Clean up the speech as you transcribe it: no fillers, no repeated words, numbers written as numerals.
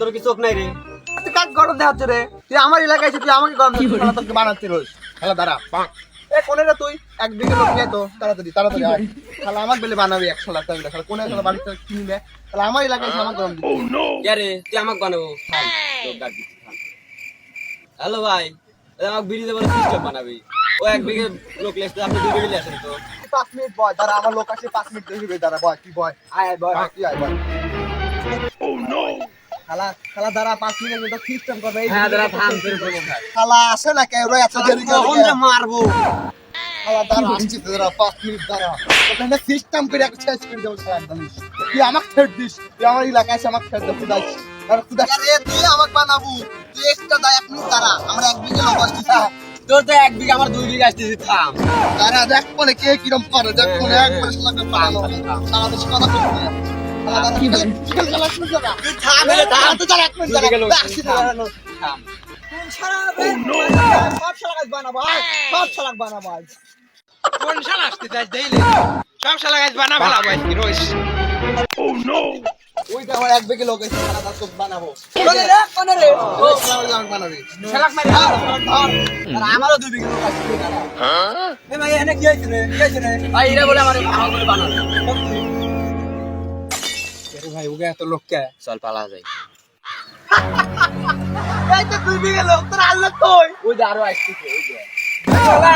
তোর কি চোখ নাই রে? তুই কাজ গরম দেখাচ্ছে রে, তুই আমার এলাকায় তুই আমাকে গরম দেখাচ্ছিস, তোকে বানাচ্ছি রোজ। হ্যালো দাঁড়া, কোনে রে তুই? এক বিঘে লোক নিয়ে তো তাড়াতাড়ি তাড়াতাড়ি আয়। তাহলে আমার বেলে বানাবি 100 লাখ টাকা। তাহলে কোনে গেল বাড়িতে কিনবে, তাহলে আমার এলাকায় আমার গরম দিচ্ছি। রে তুই আমাকে বানাবো? হ্যালো ভাই, আমাকে বিড়ি দেবার সিস্টেম বানাবি। ও এক বিঘে লোক লেসতে আপনি 2 বিঘে আসেন তো। 5 মিনিট বয়, দাঁড়া আমার লোক আসে 5 মিনিট দেখবি, দাঁড়া বয়, কি বয়, আয় আয় বয়, কি আয় বয়। খালা খালা দাঁড়া 5 মিনিট কিন্তু সিস্টেম করবে। হ্যাঁ দাঁড়া থাম তোর বল। খালা আসে না কেউ রয়, আচ্ছা দেরি করে কোনটা মারবো? খালা দাঁড়া আসছি তো, দাঁড়া 5 মিনিট দাঁড়া, ওখানে সিস্টেম করে একটা শেষ করে দেব স্যার। তুই আমাকে ছেড় দিস, তুই আমার এলাকায় এসে আমাকে ছেড়ে দিস। যাই আর তুই রে, তুই আমাকে বানাবো, তুই এক্সট্রা দা 1 মিনিট দাঁড়া, আমরা 1 বিঘে লোক আসছি। তোর তো 1 বিঘা, আমার 2 বিঘা আসতেছি, থাম। দাঁড়া দেখ কোনে কে কিরম করে, দেখ কোনে একবার লাগবে বানানো সারা দেশ কথা বলতে। কি বল খেলা শুরু করা, তুই থাম রে, থাম। তুই দাঁড়া 1 মিনিট দাঁড়া, আসছি তো দাঁড়ানো। থাম। কোন শালা রে, সব শালা গাছ বানাবো, সব শালা বানাবো আজ। কোন শালা আসতে যাই দেইলে সব শালা গাছ বানা ভালো আজকে রোজ। ওইটা আমার 1 বিঘে লোক আছে, শালা গাছ সব বানাবো। কোনে রে? কোনে রে? ও শালা গাছ বানাবি, শালাক মারি। আর আমারও 2 বিঘে লোক আছে, দাঁড়া। এ ভাই এনে কি হইছে রে? কি হইছে রে? ভাই এরা বলে আমারে ভালো করে বানানো। আরে ভাই ওকে এত লোক কে? চল পালা যাই। এই তো 2 বিঘে লোক, তোর আল্লাহ কই? ওই যে আরো আসতেছে, ওই যে। শালা